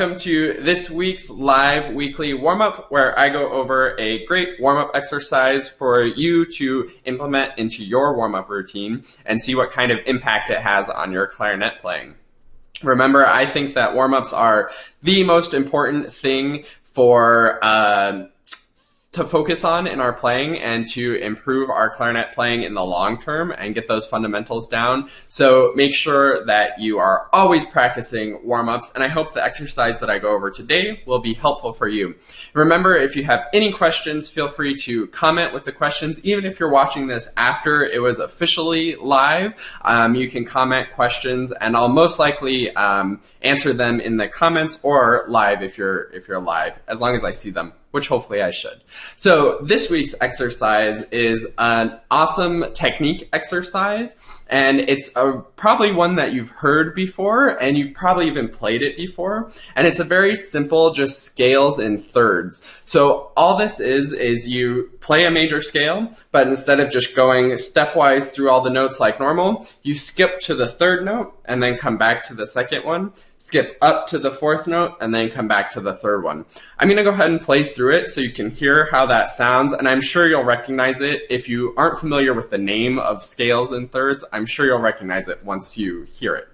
Welcome to this week's live weekly warm-up where I go over a great warm-up exercise for you to implement into your warm-up routine and see what kind of impact it has on your clarinet playing. Remember, I think that warm-ups are the most important thing for to focus on in our playing and to improve our clarinet playing in the long term and get those fundamentals down. So make sure that you are always practicing warm-ups, and I hope the exercise that I go over today will be helpful for you. Remember, if you have any questions, feel free to comment with the questions. Even if you're watching this after it was officially live, you can comment questions and I'll most likely answer them in the comments or live if you're live, as long as I see them, which hopefully I should. So this week's exercise is an awesome technique exercise, and it's probably one that you've heard before, and you've probably even played it before, and it's a very simple, just scales in thirds. So all this is you play a major scale, but instead of just going stepwise through all the notes like normal, you skip to the third note and then come back to the second one, skip up to the fourth note, and then come back to the third one. I'm going to go ahead and play through it so you can hear how that sounds, and I'm sure you'll recognize it. If you aren't familiar with the name of scales in thirds, I'm sure you'll recognize it once you hear it.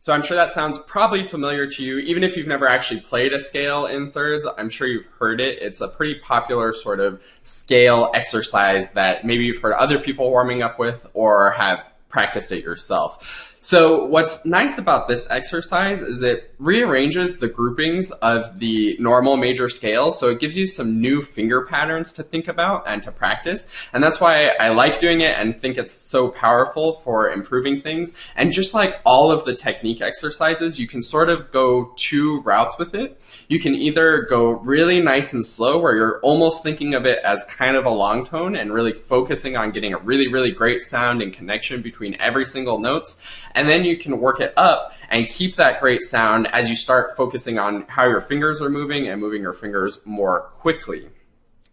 So I'm sure that sounds probably familiar to you. Even if you've never actually played a scale in thirds, I'm sure you've heard it. It's a pretty popular sort of scale exercise that maybe you've heard other people warming up with or have practiced it yourself. So what's nice about this exercise is it rearranges the groupings of the normal major scale, so it gives you some new finger patterns to think about and to practice, and that's why I like doing it and think it's so powerful for improving things. And just like all of the technique exercises, you can sort of go two routes with it. You can either go really nice and slow, where you're almost thinking of it as kind of a long tone and really focusing on getting a really, really great sound and connection between every single notes. And then you can work it up and keep that great sound as you start focusing on how your fingers are moving and moving your fingers more quickly.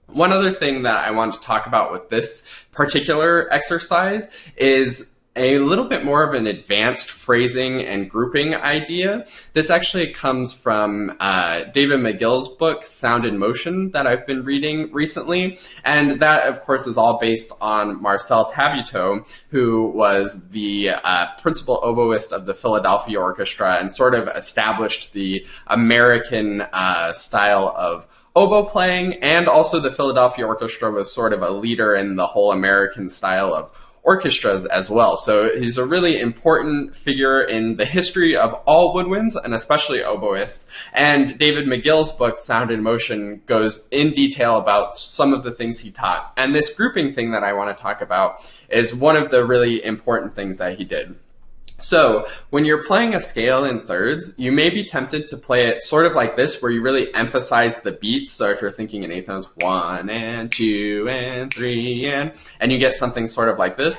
One other thing that I want to talk about with this particular exercise is a little bit more of an advanced phrasing and grouping idea. This actually comes from David McGill's book, Sound in Motion, that I've been reading recently. And that, of course, is all based on Marcel Tabuteau, who was the principal oboist of the Philadelphia Orchestra and sort of established the American style of oboe playing. And also the Philadelphia Orchestra was sort of a leader in the whole American style of orchestras as well. So he's a really important figure in the history of all woodwinds and especially oboists. And David McGill's book, Sound in Motion, goes in detail about some of the things he taught. And this grouping thing that I want to talk about is one of the really important things that he did. So when you're playing a scale in thirds, you may be tempted to play it sort of like this, where you really emphasize the beats. So if you're thinking in eighth notes, 1 and 2 and 3 and you get something sort of like this.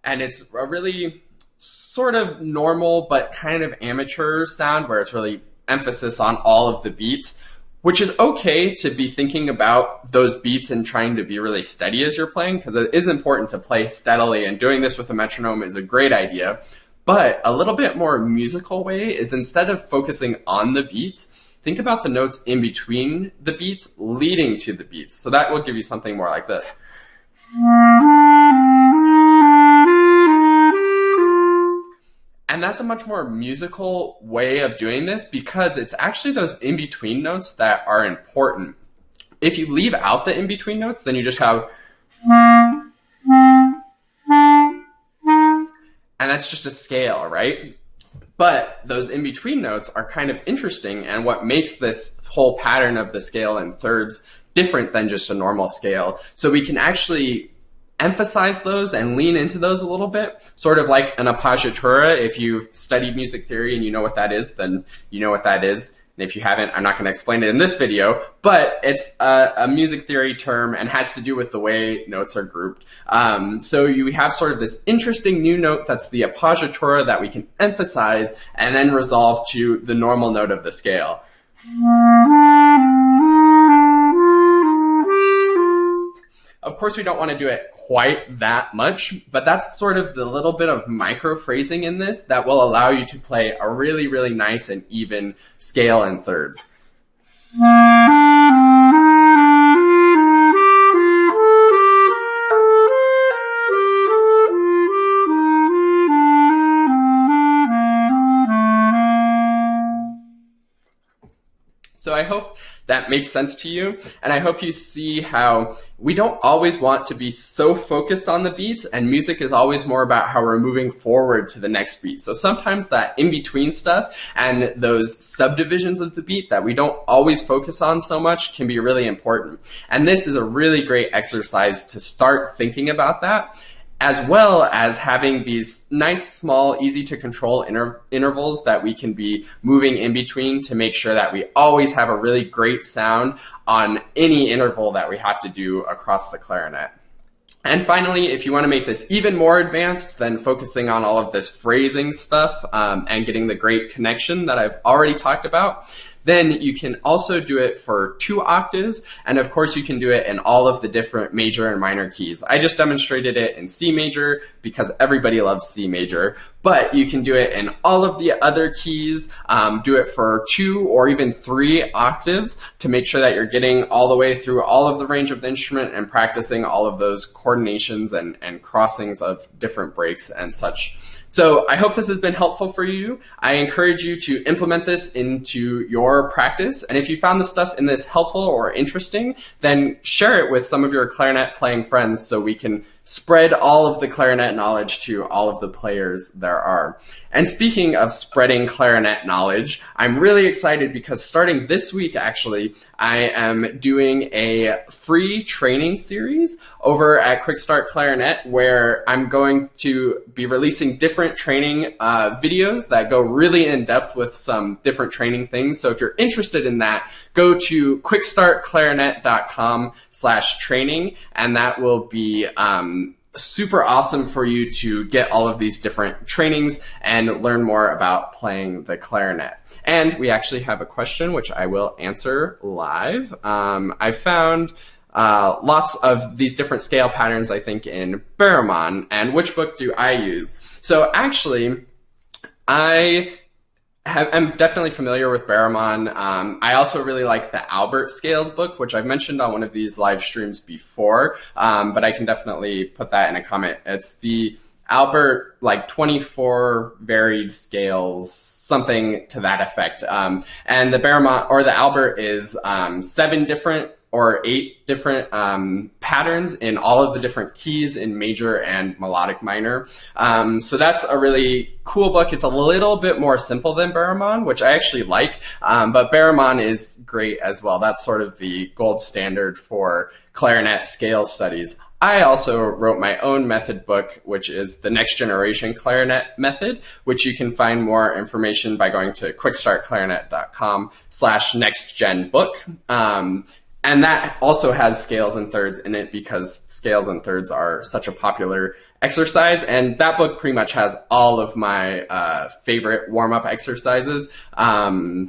And it's a really sort of normal but kind of amateur sound where it's really emphasis on all of the beats, which is okay to be thinking about those beats and trying to be really steady as you're playing, because it is important to play steadily, and doing this with a metronome is a great idea. But a little bit more musical way is, instead of focusing on the beats, think about the notes in between the beats leading to the beats. So that will give you something more like this. And that's a much more musical way of doing this, because it's actually those in-between notes that are important. If you leave out the in-between notes, then you just have, and that's just a scale, right? But those in-between notes are kind of interesting, and what makes this whole pattern of the scale in thirds different than just a normal scale. So we can actually emphasize those and lean into those a little bit, sort of like an appoggiatura. If you've studied music theory and you know what that is, then you know what that is. And if you haven't, I'm not going to explain it in this video, but it's a music theory term and has to do with the way notes are grouped. So you have sort of this interesting new note that's the appoggiatura that we can emphasize and then resolve to the normal note of the scale. Of course, we don't want to do it quite that much, but that's sort of the little bit of micro phrasing in this that will allow you to play a really, really nice and even scale in thirds. So I hope that makes sense to you, and I hope you see how we don't always want to be so focused on the beats, and music is always more about how we're moving forward to the next beat. So sometimes that in-between stuff and those subdivisions of the beat that we don't always focus on so much can be really important. And this is a really great exercise to start thinking about that, as well as having these nice, small, easy to control intervals that we can be moving in between to make sure that we always have a really great sound on any interval that we have to do across the clarinet. And finally, if you want to make this even more advanced than focusing on all of this phrasing stuff and getting the great connection that I've already talked about, then you can also do it for 2 octaves, and of course you can do it in all of the different major and minor keys. I just demonstrated it in C major because everybody loves C major, but you can do it in all of the other keys, do it for 2 or even 3 octaves to make sure that you're getting all the way through all of the range of the instrument and practicing all of those coordinations and crossings of different breaks and such. So I hope this has been helpful for you. I encourage you to implement this into your practice. And if you found the stuff in this helpful or interesting, then share it with some of your clarinet playing friends so we can spread all of the clarinet knowledge to all of the players there are. And speaking of spreading clarinet knowledge, I'm really excited because starting this week, actually, I am doing a free training series over at Quick Start Clarinet where I'm going to be releasing different training videos that go really in depth with some different training things. So if you're interested in that, go to quickstartclarinet.com/training, and that will be super awesome for you to get all of these different trainings and learn more about playing the clarinet. And we actually have a question which I will answer live. I found lots of these different scale patterns, I think, in Barramon, and which book do I use? So actually, I'm definitely familiar with Barramon. I also really like the Albert Scales book, which I've mentioned on one of these live streams before, but I can definitely put that in a comment. It's the Albert, like 24 varied scales, something to that effect. And the Barramon, or the Albert, is 7 different or 8 different patterns in all of the different keys in major and melodic minor. So that's a really cool book. It's a little bit more simple than Barramon, which I actually like, but Barramon is great as well. That's sort of the gold standard for clarinet scale studies. I also wrote my own method book, which is the Next Generation Clarinet Method, which you can find more information by going to quickstartclarinet.com/nextgenbook. And that also has scales and thirds in it because scales and thirds are such a popular exercise. And that book pretty much has all of my favorite warm-up exercises.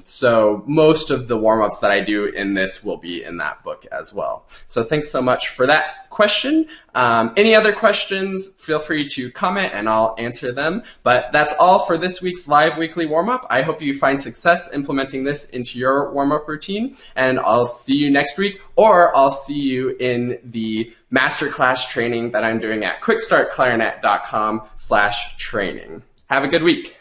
So most of the warm-ups that I do in this will be in that book as well. So thanks so much for that question. Any other questions, feel free to comment and I'll answer them. But that's all for this week's live weekly warm-up. I hope you find success implementing this into your warm-up routine, and I'll see you next week, or I'll see you in the masterclass training that I'm doing at quickstartclarinet.com/training. Have a good week.